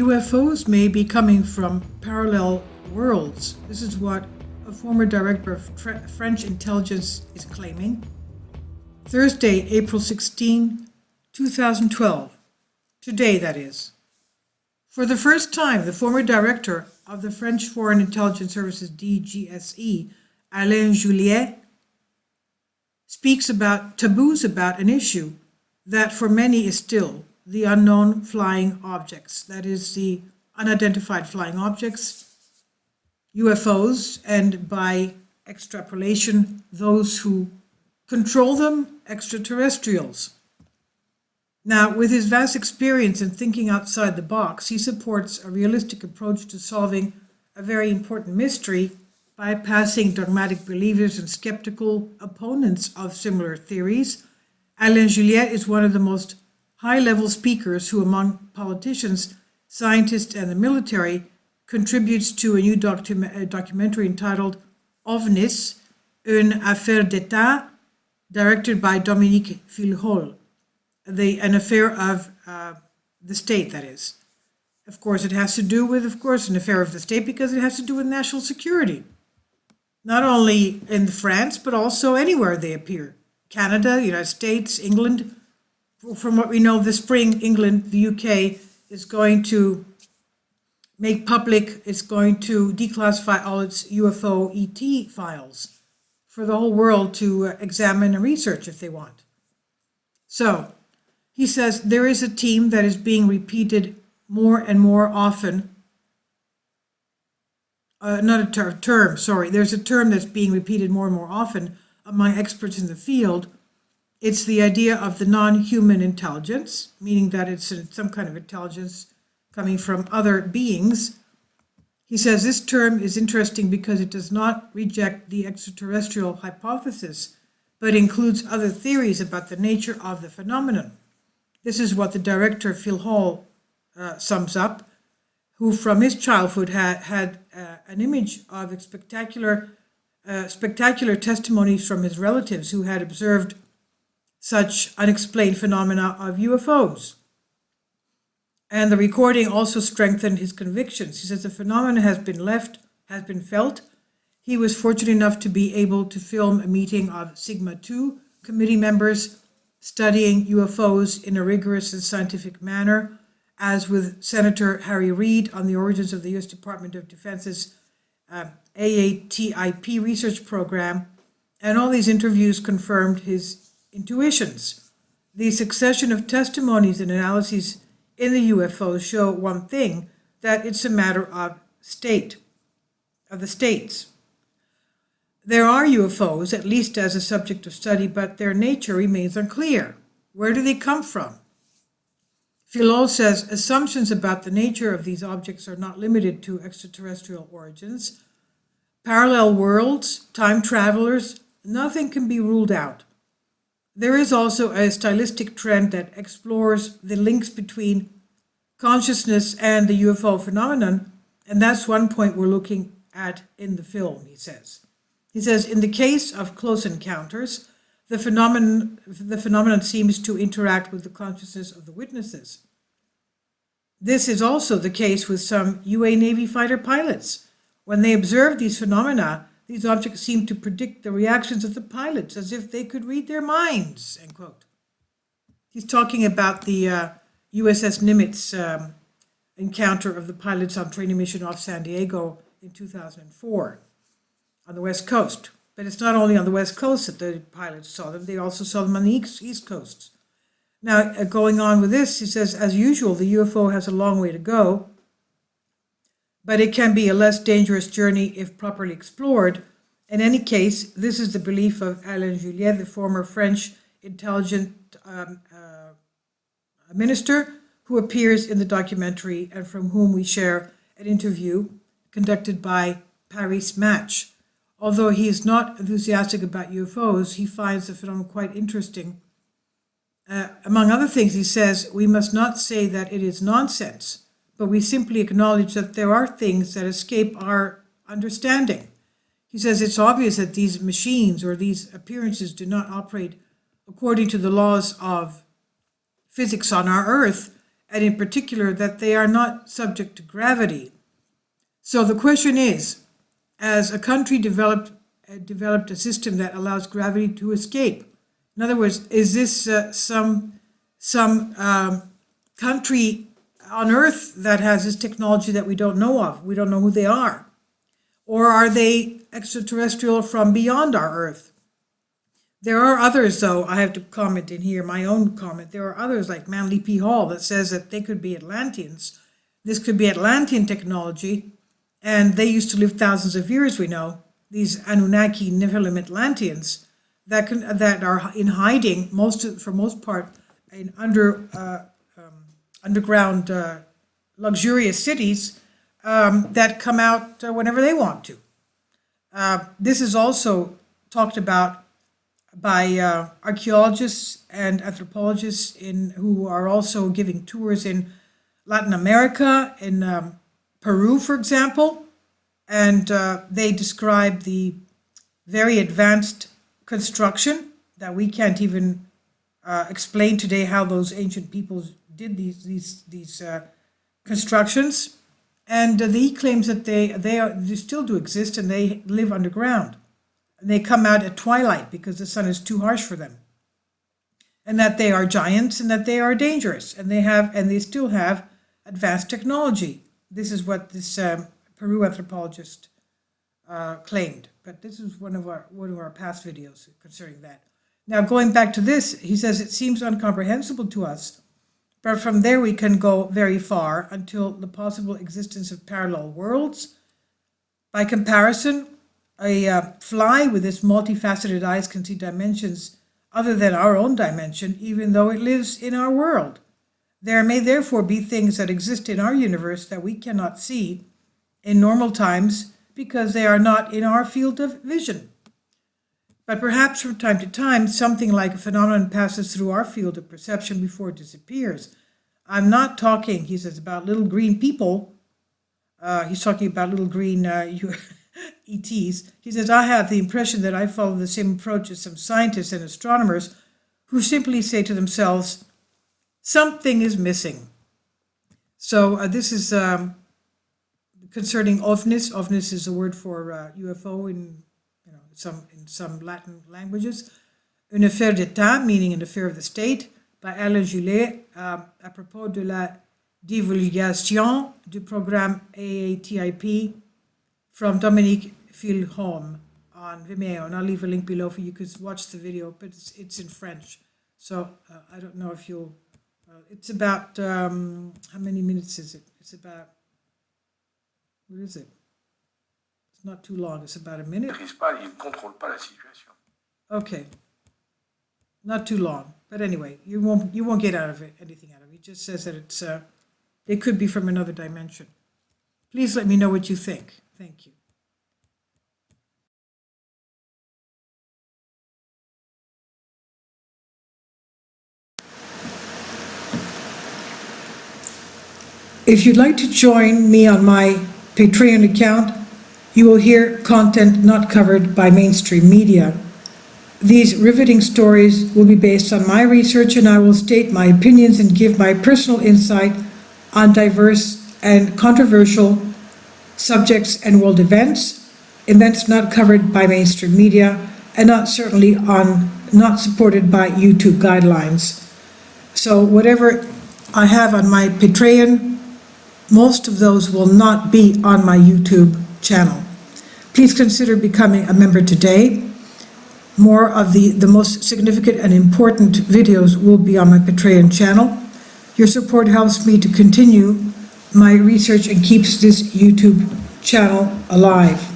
UFOs may be coming from parallel worlds. This is what a former director of French intelligence is claiming. Thursday, April 16, 2012. Today, that is. For the first time, the former director of the French Foreign Intelligence Services DGSE, Alain Juliet, speaks about taboos about an issue that for many is still the unknown flying objects. That is, the unidentified flying objects, UFOs, and by extrapolation, those who control them, extraterrestrials. Now, with his vast experience in thinking outside the box, he supports a realistic approach to solving a very important mystery, bypassing dogmatic believers and skeptical opponents of similar theories. Alain Juliet is one of the most high-level speakers who, among politicians, scientists, and the military, contributes to a new documentary entitled OVNIS, Une affaire d'État, directed by Dominique Filhol, an affair of the state, that is. Of course, it has to do with, an affair of the state because it has to do with national security. Not only in France, but also anywhere they appear. Canada, United States, England. From what we know, this spring, England, the UK, is going to make public, it's going to declassify all its UFO ET files for the whole world to examine and research if they want. So, he says there is a team that is being repeated more and more often. There's a term that's being repeated more and more often among experts in the field. It's the idea of the non-human intelligence, meaning that it's some kind of intelligence coming from other beings. He says this term is interesting because it does not reject the extraterrestrial hypothesis, but includes other theories about the nature of the phenomenon. This is what the director, Phil Hall, sums up, who from his childhood had an image of spectacular testimonies from his relatives who had observed such unexplained phenomena of UFOs. And the recording also strengthened his convictions. He says the phenomenon has been felt. He was fortunate enough to be able to film a meeting of Sigma 2 committee members studying UFOs in a rigorous and scientific manner, as with Senator Harry Reid on the origins of the U.S. Department of Defense's AATIP research program, and all these interviews confirmed his intuitions. The succession of testimonies and analyses in the UFOs show one thing, that it's a matter of the states. There are UFOs, at least as a subject of study, but their nature remains unclear. Where do they come from? Philol says assumptions about the nature of these objects are not limited to extraterrestrial origins. Parallel worlds, time travelers, nothing can be ruled out. There is also a stylistic trend that explores the links between consciousness and the UFO phenomenon, and that's one point we're looking at in the film, he says. He says, in the case of close encounters, the phenomenon seems to interact with the consciousness of the witnesses. This is also the case with some UA Navy fighter pilots. When they observe these phenomena, these objects seem to predict the reactions of the pilots as if they could read their minds, end quote. He's talking about the USS Nimitz encounter of the pilots on training mission off San Diego in 2004 on the West Coast. But it's not only on the West Coast that the pilots saw them, they also saw them on the East Coast. Now, going on with this, he says, as usual, the UFO has a long way to go, but it can be a less dangerous journey if properly explored. In any case, this is the belief of Alain Juliet, the former French intelligence minister, who appears in the documentary and from whom we share an interview conducted by Paris Match. Although he is not enthusiastic about UFOs, he finds the phenomenon quite interesting. Among other things, he says, we must not say that it is nonsense, but we simply acknowledge that there are things that escape our understanding. He says it's obvious that these machines or these appearances do not operate according to the laws of physics on our Earth, and in particular that they are not subject to gravity. So the question is, as a country developed a system that allows gravity to escape, in other words, is this some country on Earth that has this technology that we don't know of? We don't know who they are. Or are they extraterrestrial from beyond our Earth? There are others, though, I have to comment in here, my own comment. There are others like Manly P. Hall that says that they could be Atlanteans. This could be Atlantean technology, and they used to live thousands of years, we know. These Anunnaki Nephilim Atlanteans that are in hiding, for most part, in underground luxurious cities that come out whenever they want to. This is also talked about by archaeologists and anthropologists who are also giving tours in Latin America, in Peru, for example, and they describe the very advanced construction that we can't even explain today, how those ancient peoples did these constructions. And he claims that they still do exist, and they live underground. And they come out at twilight because the sun is too harsh for them. And that they are giants, and that they are dangerous, and they still have advanced technology. This is what this Peru anthropologist claimed. But this is one of our past videos concerning that. Now, going back to this, he says it seems incomprehensible to us, but from there we can go very far until the possible existence of parallel worlds. By comparison, a fly with its multifaceted eyes can see dimensions other than our own dimension, even though it lives in our world. There may therefore be things that exist in our universe that we cannot see in normal times because they are not in our field of vision. But perhaps from time to time, something like a phenomenon passes through our field of perception before it disappears. I'm not talking, he says, about little green people. He's talking about little green ETs. He says, I have the impression that I follow the same approach as some scientists and astronomers who simply say to themselves, something is missing. So this is concerning ovnis. Ovnis is a word for UFO in some Latin languages. Une affaire d'État, meaning an affair of the state, by Alain Julet, à propos de la divulgation du programme AATIP from Dominique Filhom on Vimeo. And I'll leave a link below for you to watch the video, but it's in French. So I don't know if you'll... it's about... how many minutes is it? It's about... What is it? It's not too long. It's about a minute. Okay. Not too long. But anyway, you won't get anything out of it. It just says that it could be from another dimension. Please let me know what you think. Thank you. If you'd like to join me on my Patreon account, you will hear content not covered by mainstream media. These riveting stories will be based on my research, and I will state my opinions and give my personal insight on diverse and controversial subjects and world events not covered by mainstream media, and not supported by YouTube guidelines. So whatever I have on my Patreon, most of those will not be on my YouTube channel. Please consider becoming a member today. More of the most significant and important videos will be on my Patreon channel. Your support helps me to continue my research and keeps this YouTube channel alive.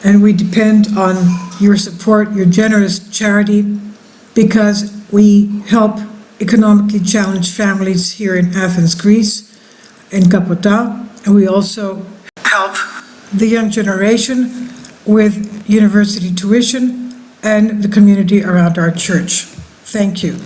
And we depend on your support, your generous charity, because we help economically challenged families here in Athens, Greece, in Kapota, and we also help the young generation with university tuition and the community around our church. Thank you.